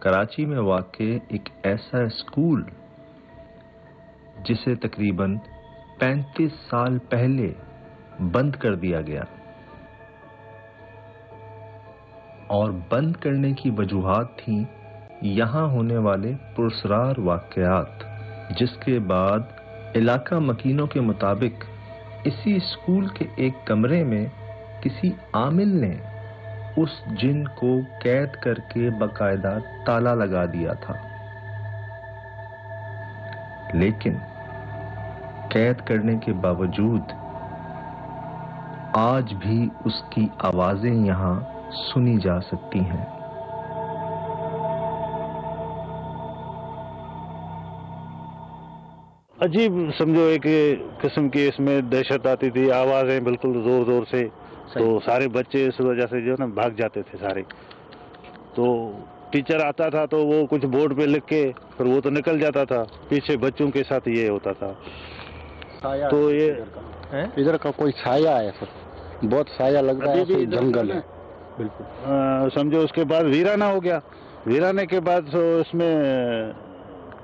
कराची में वाक़ एक ऐसा स्कूल जिसे तकरीबन 35 साल पहले बंद कर दिया गया और बंद करने की वजूहात थीं यहाँ होने वाले पुरस्रार वाक़यात, जिसके बाद इलाका मकीनों के मुताबिक इसी स्कूल के एक कमरे में किसी आमिल ने उस जिन को कैद करके बाकायदा ताला लगा दिया था। लेकिन कैद करने के बावजूद आज भी उसकी आवाजें यहाँ सुनी जा सकती हैं। अजीब समझो एक किस्म की इसमें दहशत आती थी, आवाजें बिल्कुल जोर जोर से, तो सारे बच्चे इस वजह से जो ना भाग जाते थे सारे। तो टीचर आता था तो वो कुछ बोर्ड पे लिख के फिर वो तो निकल जाता था, पीछे बच्चों के साथ ये होता था। तो ये इधर का कोई साया है सर, बहुत साया लग रहा है, जंगल है बिल्कुल। समझो उसके बाद वीराना हो गया। वीराने के बाद तो इसमें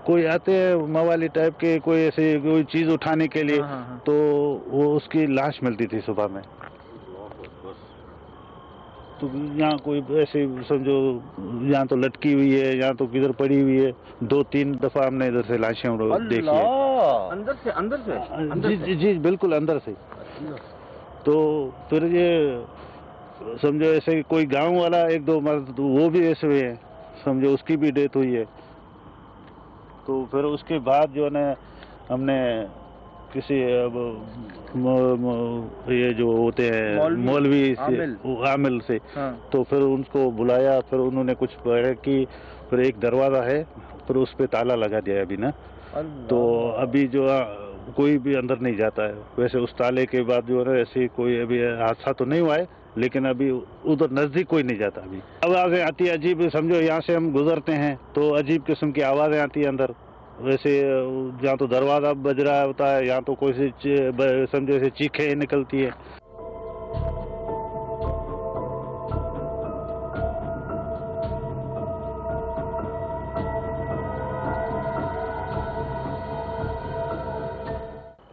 कोई आते हैं मवाली टाइप के, कोई ऐसे कोई चीज उठाने के लिए, तो वो उसकी लाश मिलती थी सुबह में। तो यहाँ कोई ऐसे समझो यहाँ तो लटकी हुई है, यहाँ तो किधर पड़ी हुई है। 2-3 दफा हमने इधर से लाशें देखी है। अंदर से जी बिल्कुल अंदर से। तो फिर ये समझो ऐसे कोई गांव वाला 1-2 मर्द, तो वो भी ऐसे हुए हैं, समझो उसकी भी डेथ हुई है। तो फिर उसके बाद जो है हमने किसी अब ये जो होते हैं मौलवी से, आमिल से, तो फिर उनको बुलाया, फिर उन्होंने कुछ पढ़ा कि फिर एक दरवाज़ा है, फिर उस पर ताला लगा दिया अभी ना। तो अभी जो कोई भी अंदर नहीं जाता है। वैसे उस ताले के बाद जो है ऐसे कोई अभी हादसा तो नहीं हुआ है, लेकिन अभी उधर नज़दीक कोई नहीं जाता। अभी आवाज़ें आती है अजीब, समझो यहाँ से हम गुजरते हैं तो अजीब किस्म की आवाज़ें आती है अंदर। वैसे यहाँ तो दरवाज़ा बज रहा होता है, यहाँ तो कोई सी समझो ऐसे चीखें निकलती है।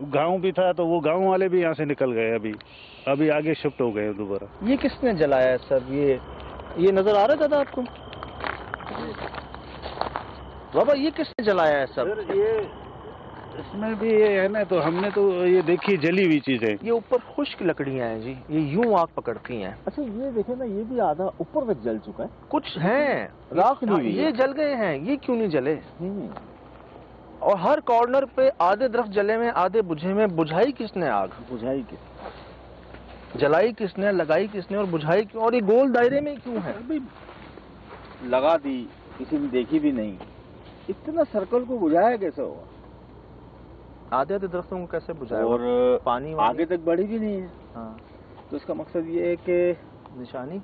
गांव भी था तो वो गांव वाले भी यहाँ से निकल गए, अभी आगे शिफ्ट हो गए दोबारा। ये किसने जलाया है सर? ये नजर आ रहा था आपको बाबा? ये किसने जलाया है सर? ये इसमें भी ये है ना, तो हमने तो ये देखी जली हुई चीजें। ये ऊपर खुश्क लकड़ियां हैं जी, ये यूं आग पकड़ती हैं। अच्छा ये देखे ना, ये भी आधा ऊपर तक जल चुका है, कुछ हैं राख नहीं हुई। ये जल गए हैं, ये क्यों नहीं जले? और हर कॉर्नर पे आधे दरख्त जले में, आधे बुझे में। बुझाई किसने आग? बुझाई किसने? जलाई किसने, लगाई किसने और बुझाई क्यों? और ये गोल दायरे में क्यों है? लगा दी, किसी ने देखी भी नहीं। इतना सर्कल को बुझाया कैसे होगा? आधे दरख्तों को कैसे बुझाया? और पानी आगे तक बढ़ी भी नहीं है। हाँ, तो इसका मकसद ये है कि निशानी,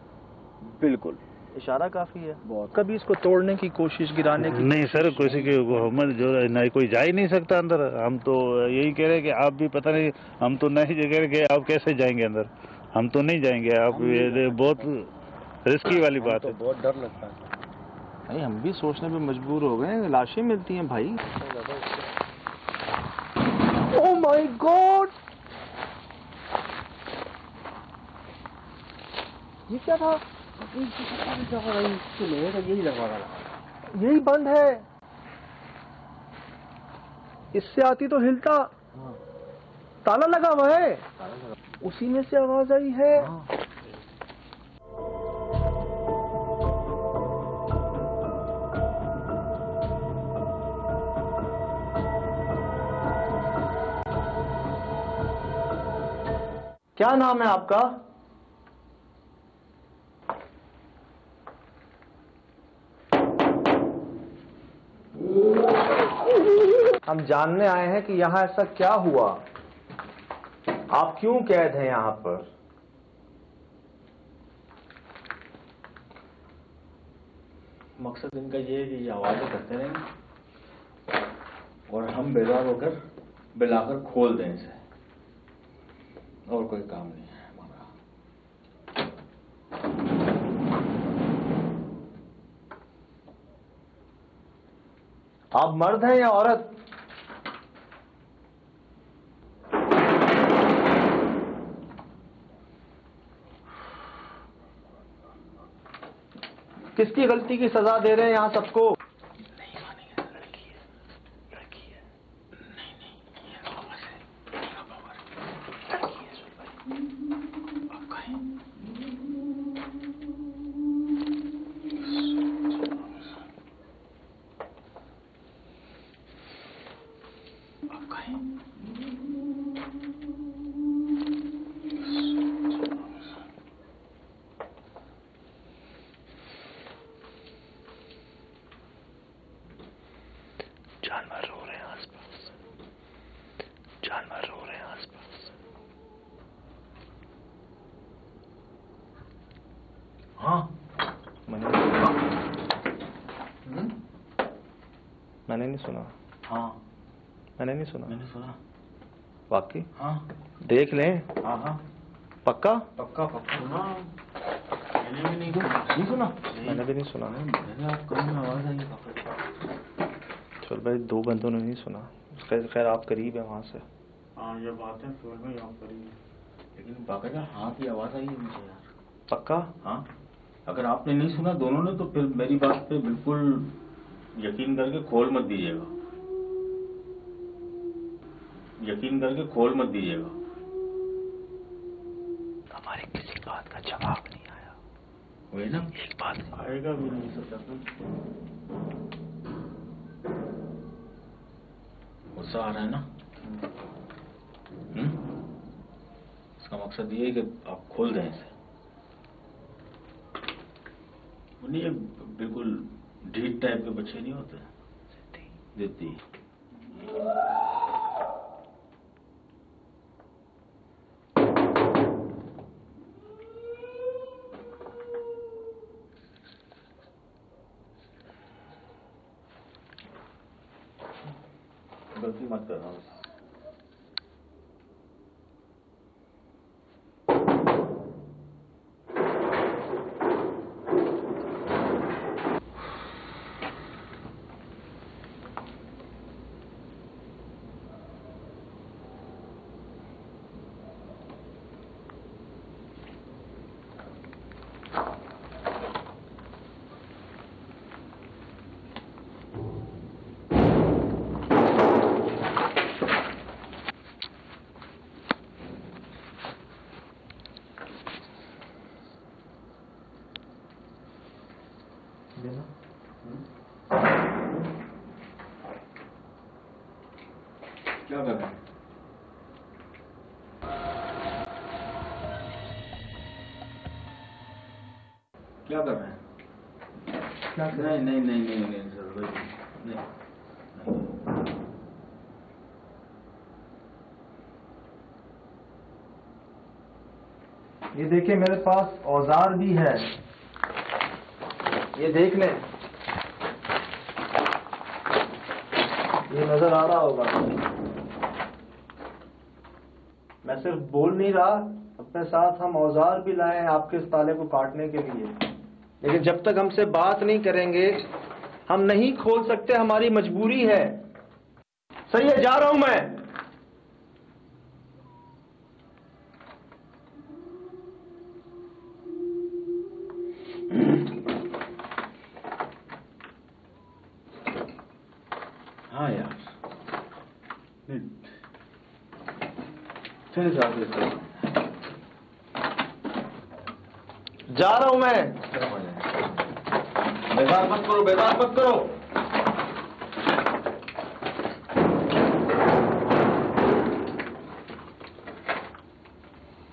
बिल्कुल इशारा काफी है। बहुत। कभी इसको तोड़ने की कोशिश, गिराने की? नहीं सर, किसी की हम जो है नहीं, कोई जा ही नहीं सकता अंदर। हम तो यही कह रहे हैं कि आप भी पता नहीं, हम तो नहीं कह रहे कि आप कैसे जाएंगे अंदर। हम तो नहीं जाएंगे, आप ये बहुत रिस्की वाली बात है। बहुत डर लगता है भाई, हम भी सोचने पे मजबूर हो गए। लाशें मिलती हैं भाई। ओह माय गॉड, ये क्या था? यही लगा रहा, यही बंद है, इससे आती तो हिलता। ताला लगा हुआ है, उसी में से आवाज आई है। क्या नाम है आपका? हम जानने आए हैं कि यहाँ ऐसा क्या हुआ, आप क्यों कैद हैं यहाँ पर? मकसद इनका ये है कि ये आवाज़ें करते रहेंगे और हम बेदार होकर बिलाकर खोल दें इसे, और कोई काम नहीं है हमारा। आप मर्द हैं या औरत? किसकी गलती की सजा दे रहे हैं यहां सबको? जानवर रो रहे हैं आसपास, जानवर रो रहे हैं आसपास। हाँ मैंने नहीं सुना। हाँ मैंने नहीं सुना। मैंने सुना। वाकई? हाँ देख लें। हाँ हाँ पक्का? पक्का पक्का सुना। मैंने भी नहीं सुना। मैंने भी नहीं सुना। मैंने आप कहीं आवाज आई है। चल भाई, 2 बंदों ने नहीं सुना। खैर आप करीब है वहां से। हाँ ये बात है, फिर में आप करिए, लेकिन बाकायदा हाँ की आवाज आई है मुझे यार। पक्का? हाँ अगर आपने नहीं सुना दोनों ने, तो फिर मेरी बात पे बिल्कुल यकीन करके खोल मत दीजिएगा, यकीन करके खोल मत दीजिएगा। हमारी किसी बात का जवाब नहीं आया। वही ना, एक बात आएगा भी नहीं सब। गुस्सा आ रहा है ना? इसका मकसद ये है कि आप खोल दें इसे। नहीं, ये बिल्कुल ढीठ टाइप के बच्चे नहीं होते, जिद्दी। गलती मत करना बस। क्या कर रहे हैं? क्या कर रहे हैं? क्या कर? नहीं नहीं नहीं नहीं नहीं सर, नहीं नहीं। ये देखिए मेरे पास औजार भी है, ये देख लें। ये नजर आ रहा होगा। मैं सिर्फ बोल नहीं रहा, अपने साथ हम औजार भी लाए हैं आपके इस ताले को काटने के लिए। लेकिन जब तक हमसे बात नहीं करेंगे हम नहीं खोल सकते, हमारी मजबूरी है। सही है, जा रहा हूं मैं। हाँ यार, चलिए साहब, जा रहा हूं मैं। बेजार मत करो, बेजार मत करो।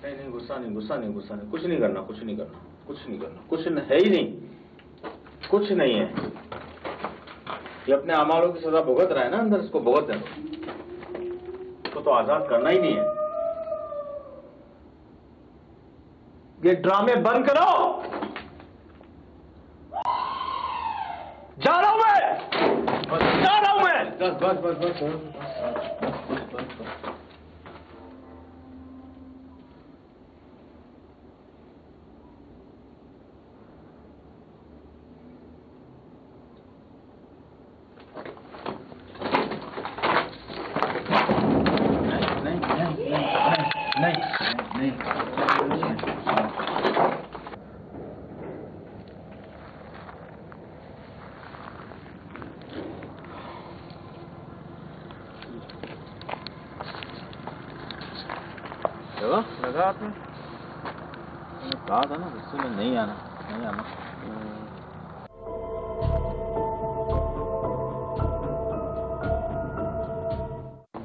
नहीं नहीं, गुस्सा नहीं, गुस्सा नहीं, गुस्सा नहीं। कुछ नहीं करना, कुछ नहीं करना, कुछ नहीं करना, कुछ है ही नहीं, कुछ नहीं है। ये अपने अमालों की सजा भुगत रहा है ना अंदर, इसको भुगत है। इसको तो आजाद करना ही नहीं है। ये ड्रामे बंद करो। जा रहा हूं मैं, जा रहा हूं मैं। बस बस बस बस बस। नहीं लगा आपने कहा था ना गुस्से में नहीं आना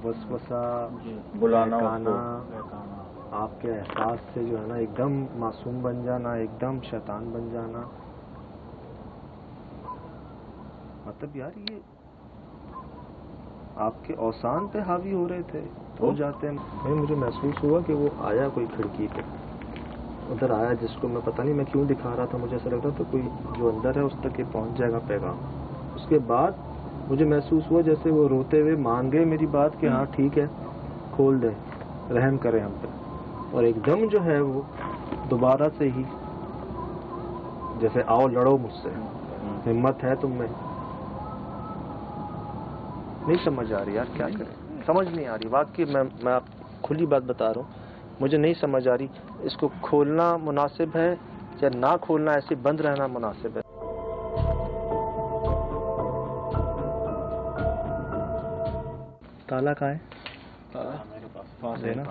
वसवसा बुलाना आपके एहसास से जो है ना एकदम मासूम बन जाना, एकदम शैतान बन जाना। मतलब यार ये आपके औसान पे हावी हो रहे थे, हो जाते हैं। भाई मुझे महसूस हुआ कि वो आया कोई खिड़की पे, उधर आया जिसको मैं पता नहीं मैं क्यों दिखा रहा था, मुझे ऐसा लग रहा था कोई जो अंदर है उस तक ये पहुंच जाएगा पैगाम। उसके बाद मुझे महसूस हुआ जैसे वो रोते हुए मान गए मेरी बात कि हाँ ठीक है खोल दे, रहम करें हम पे। और एकदम जो है वो दोबारा से ही जैसे आओ लड़ो मुझसे, हिम्मत है तुम में। नहीं समझ आ रही यार, क्या करें, समझ नहीं आ रही वाकई। मैं आप खुली बात बता रहा हूँ, मुझे नहीं समझ आ रही इसको खोलना मुनासिब है या ना खोलना, ऐसे बंद रहना मुनासिब है। ताला कहाँ है? मेरे पास देना।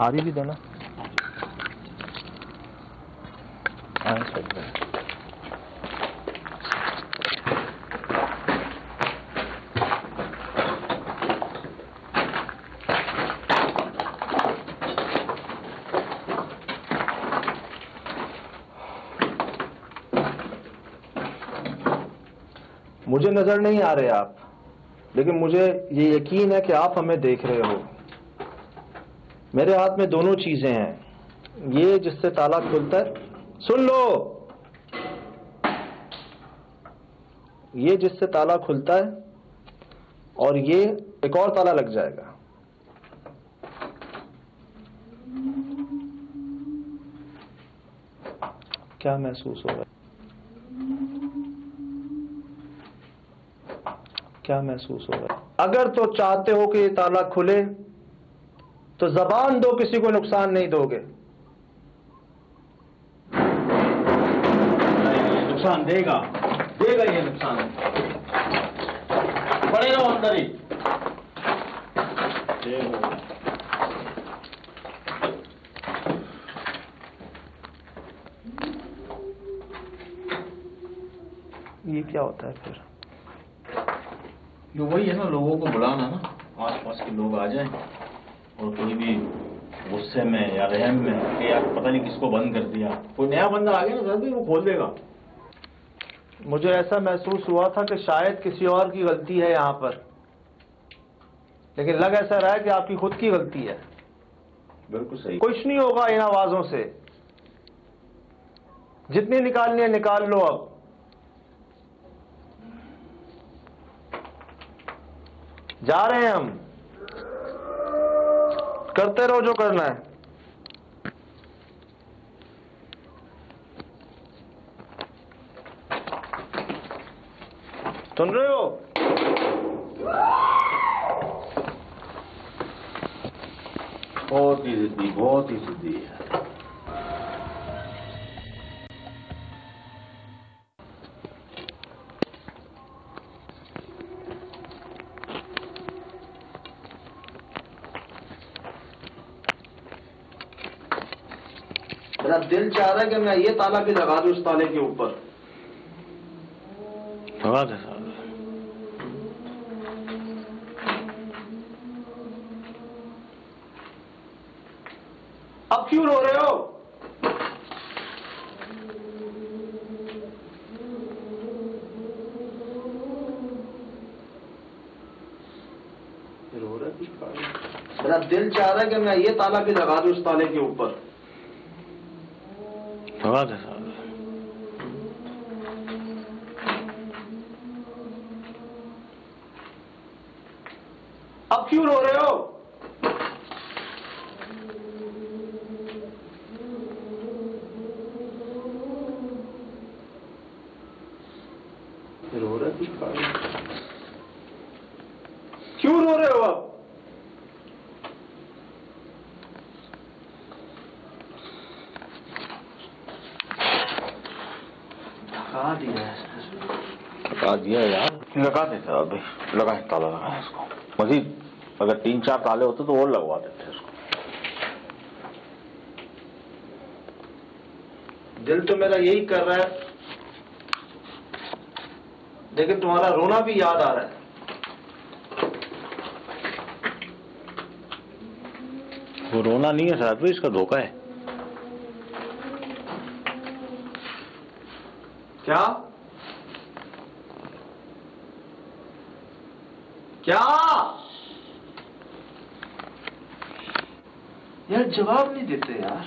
आरी भी देना। मुझे नजर नहीं आ रहे आप, लेकिन मुझे ये यकीन है कि आप हमें देख रहे हो। मेरे हाथ में दोनों चीजें हैं, ये जिससे ताला खुलता है, सुन लो, ये जिससे ताला खुलता है और ये एक और ताला लग जाएगा। क्या महसूस हो रहा है? क्या महसूस हो रहा है? अगर तो चाहते हो कि ये ताला खुले तो जबान दो, किसी को नुकसान नहीं दोगे। नुकसान देगा ये नुकसान पड़ेगा अंदर ही। ये क्या होता है फिर? ये वही है ना, लोगों को बुलाना ना, आसपास के लोग आ जाएं और कोई भी गुस्से में या रहम में कि यार पता नहीं किसको बंद कर दिया, कोई नया बंदा आ गया ना जल्दी वो खोल देगा। मुझे ऐसा महसूस हुआ था कि शायद किसी और की गलती है यहाँ पर, लेकिन लग ऐसा रहा है कि आपकी खुद की गलती है। बिल्कुल सही। कुछ नहीं होगा इन आवाजों से, जितनी निकालनी है निकाल लो। अब जा रहे हैं हम, करते रहो जो करना है। सुन रहे हो? बहुत ही जिद्दी है। मेरा दिल चाह रहा है कि मैं ये ताला भी लगा दूं इस ताले के ऊपर। लगा दे साहब। अब क्यों रो रहे हो? रो रहे कुछ? मेरा दिल चाह रहा है कि मैं ये ताला भी लगा दूं इस ताले के ऊपर। लगा दे साहब। अब क्यों रो रहे हो? क्यों रो रहे हो आप? लगा दिया यार, लगा देते अभी, लगा ताला लगा इसको। मजीद अगर 3-4 ताले होते तो और लगवा देते इसको। दिल तो मेरा यही कर रहा है, लेकिन तुम्हारा रोना भी याद आ रहा है। वो रोना नहीं है साहब, इसका धोखा है। क्या क्या यार, जवाब नहीं देते यार।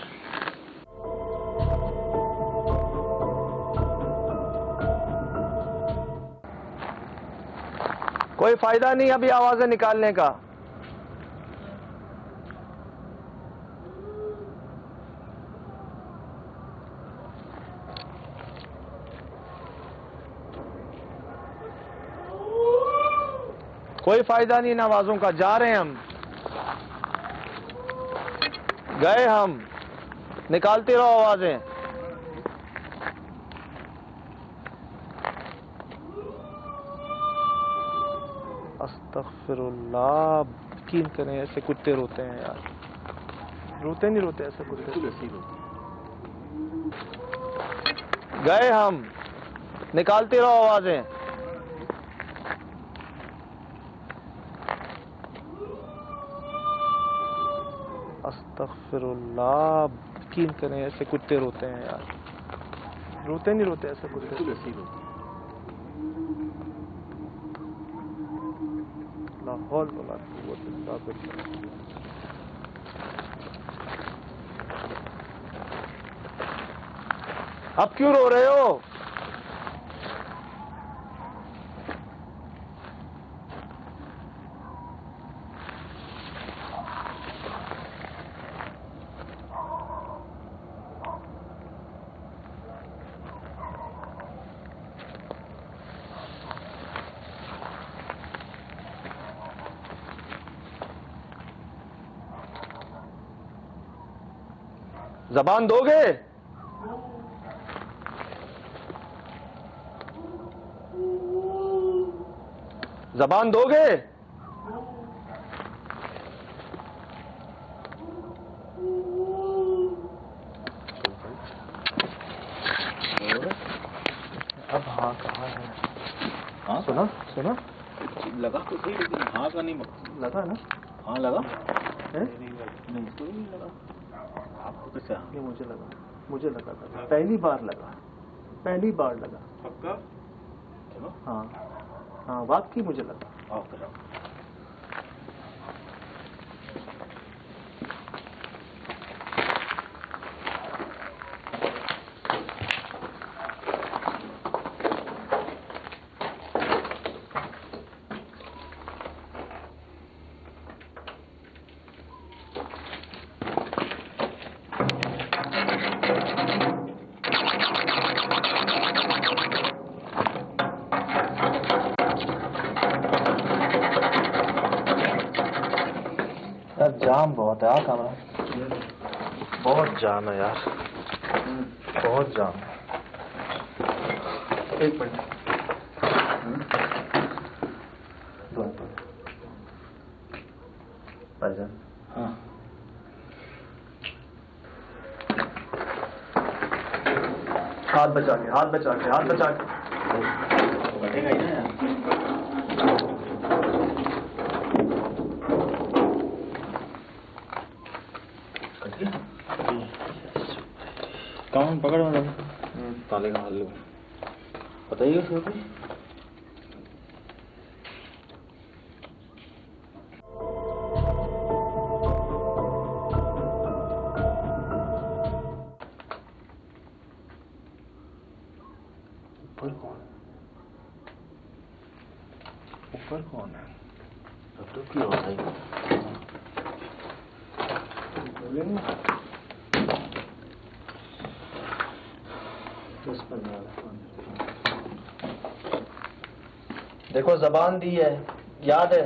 कोई फायदा नहीं अभी आवाजें निकालने का। कोई फायदा नहीं इन आवाजों का। जा रहे हैं हम, गए हम, निकालते रहो आवाजें। अस्तगफिरुल्लाह, यकीन करें ऐसे कुत्ते रोते हैं यार। रोते नहीं रोते ऐसे कुत्ते? गए हम, निकालते रहो आवाजें। अस्तगफिरुल्लाह, यकीन करें ऐसे कुत्ते रोते हैं यार। रोते नहीं रोते ऐसे कुत्ते? ला हौल वला कुव्वत इल्ला बिल्लाह। अब क्यों रो रहे हो? जबान दोगे? जबान दोगे? अब हाँ कहाँ है? हाँ सुना सुना? लगा तो सही, लेकिन हाँ का नहीं लगा ना? हाँ लगा है? नहीं, इसको नहीं लगा। आपको कैसे? ये मुझे लगा था, पहली बार लगा, पहली बार लगा। पक्का? हाँ हाँ, वाकई मुझे लगा। जाम बहुत है कमरा, बहुत जाम है यार, बहुत जाम है। एक मिनट, भाईजान। हाँ हाथ बचा के, हाथ बचा के, हाथ बचा के। बटेगा ही ना यार। कौन पकड़ मतलब ताले का हाल बताइए उसको भी। ऊपर कौन है? अब तो क्या हो रहा है? देखो जबान दी है, याद है।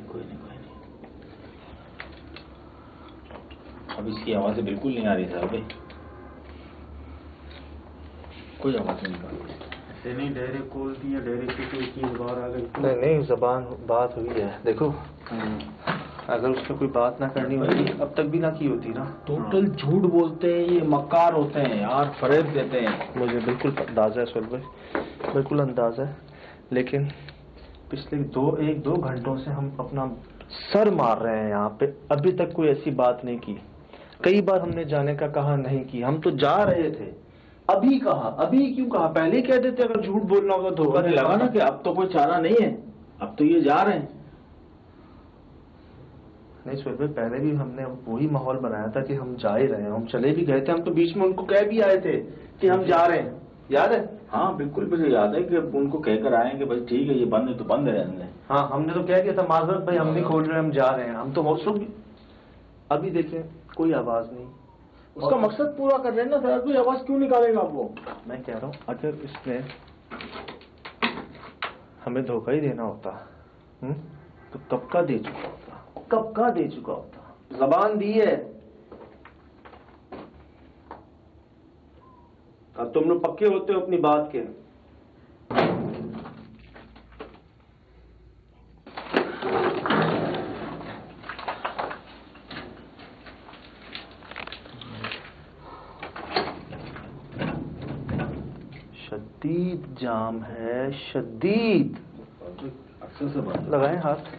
कोई नहीं। अब इसकी आवाज़ें बिल्कुल नहीं आ रही साहब, कोई आवाज़ नहीं आ रही। ऐसे नहीं डायरेक्ट कॉल दिया, डायरेक्ट किसी चीज़ बाहर आ गई। नहीं जबान बात हुई है। देखो अगर उसमें कोई बात ना करनी होती अब तक भी ना की होती ना। टोटल झूठ बोलते हैं, ये मक्कार होते हैं यार, फरेब देते हैं। मुझे बिल्कुल अंदाजा है सुहेल भाई, बिल्कुल अंदाजा है। लेकिन पिछले 1-2 घंटों से हम अपना सर मार रहे हैं यहाँ पे, अभी तक कोई ऐसी बात नहीं की। कई बार हमने जाने का कहा, नहीं की। हम तो जा रहे थे, अभी कहा, अभी क्यों कहा? पहले ही कह देते अगर झूठ बोलना होगा। धोखा नहीं लगा ना कि अब तो कोई चारा नहीं है, अब तो ये जा रहे हैं। नहीं सुहेल भाई, पहले भी हमने वही माहौल बनाया था कि हम जा ही रहे हैं, हम चले भी गए थे। हम तो बीच में उनको कह भी आए थे कि हम जा रहे हैं, याद है? हाँ बिल्कुल, मुझे याद है कि उनको कहकर आए कि भाई ठीक है ये बंद है तो बंद है हमने। हाँ हमने तो कह दिया था माजरत भाई, हम नहीं खोल रहे, हम जा रहे हैं। हम तो मौसम अभी देखें कोई आवाज नहीं। उसका मकसद पूरा कर रहे हैं ना सर, कोई आवाज क्यों निकालेगा वो? मैं कह रहा हूँ अगर इसने हमें धोखा ही देना होता तो कब का दे चुका होता, कब का दे चुका होता। जबान दी है, अब तुम लोग पक्के होते हो अपनी बात के। शदीद जाम है, शदीद। अक्सर से बात लगाएं हाथ।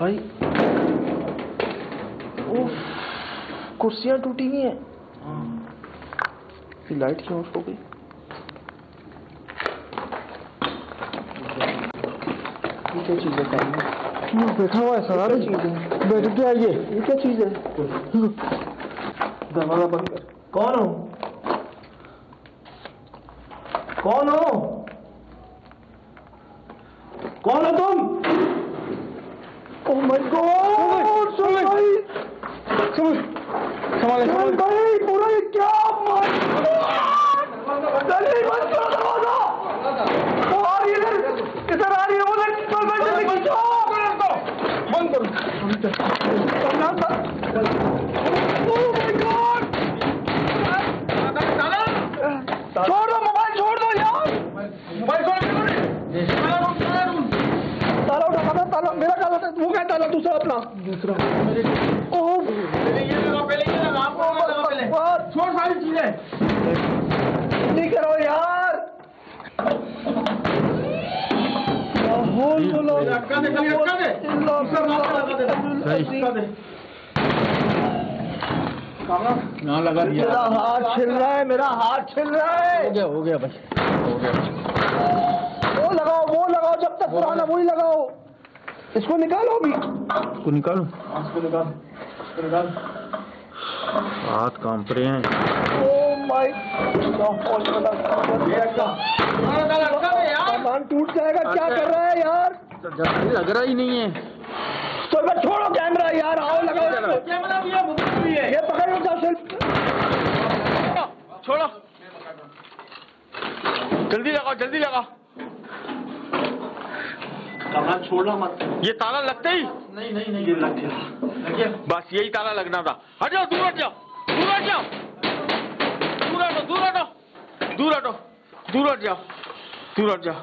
भाई कुर्सियां टूटी हुई हैं। लाइट क्यों ऑफ हो गई? ये क्या चीज है सामने? बैठा हुआ है सारा चीज है। बैठ के आइए, ये क्या चीज है? दरवाजा बंद कर। कौन हो? कौन हो? कौन हो तुम? Oh my God! सुन भाई, सुन भाई, पूरा क्या जल्दी बंद करो दरवाजा। वो आ रही है इधर आ रही है, वो चल भाई जल्दी खींचो, बंद करो। Oh my God! छोड़ दो मोबाइल, छोड़ दो यार, मोबाइल छोड़ ताला उठा, ताला मेरा ताला, वो क्या ताला दूसरा अपना दूसरा। ओह पहले ये लगा, आपको लगा, छोड़ सारी चीजें, नहीं करो यार। लगा दिया। मेरा हाथ छिल रहा है, मेरा हाथ छिल रहा है। हो गया भाई, हो गया। वो लगाओ, जब तक पुराना वही लगाओ। इसको निकालो अभी, इसको निकालो, इसको निकाल। हाथ कांप रहे हैं। ओह माय सामान टूट जाएगा, क्या कर रहा है यार? लग रहा ही नहीं है। तो मैं छोड़ो कैमरा यार, आओ लगाओ कैमरा भी है, ये पकड़ लो सिर्फ, छोड़ो, जल्दी लगाओ, जल्दी लगाओ। ताला छोड़ना मत। ये ताला लगता ही नहीं, ये लग गया। बस यही ताला लगना था। हट जाओ, दूर हट जाओ, दूर हट जाओ, दूर हटो, दूर हटो, दूर हटो, दूर हट जाओ, दूर हट जाओ।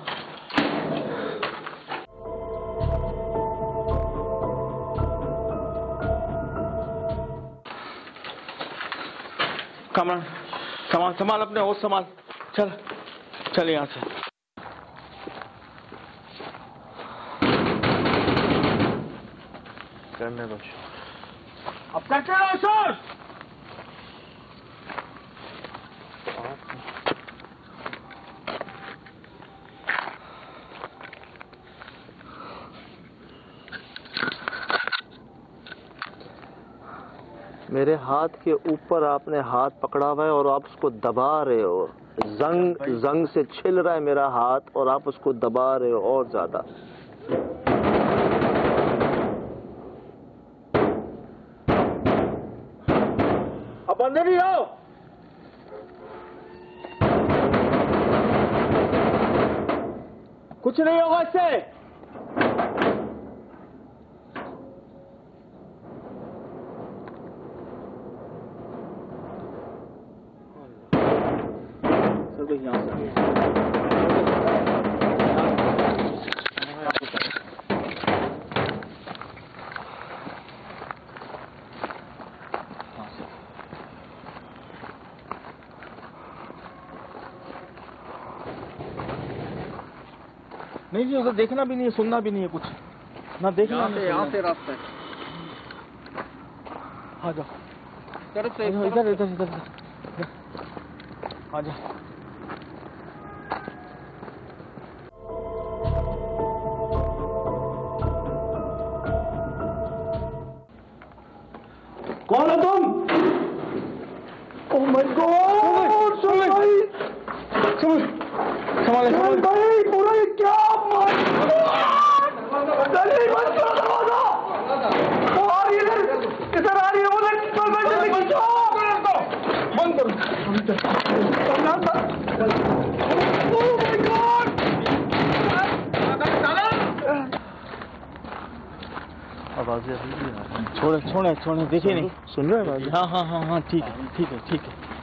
कामरान संभाल संभाल अपने होश संभाल। चल चल यहाँ से। करने दो अब करते रहो सर। मेरे हाथ के ऊपर आपने हाथ पकड़ा हुआ है और आप उसको दबा रहे हो। जंग से छिल रहा है मेरा हाथ और आप उसको दबा रहे हो और ज्यादा। अब अंदर ही आओ। कुछ नहीं होगा इससे। नहीं जी उधर देखना भी नहीं है, सुनना भी नहीं है कुछ ना, देखना नहीं। यहाँ से रास्ता है। आ जाओ इधर इधर इधर इधर आ जाओ। कौन हो तुम? ओह माय गॉड सुन भाई, संभाले भाई पूरा क्या गली बंद करो दरवाजा। और इधर आ रही है वो बंद करो। ओह माय गॉड आवाज़ें छोड़े छोड़े छोड़े, देखिए नहीं सुन रहे हैं? हाँ हाँ हाँ हाँ ठीक है ठीक है ठीक है।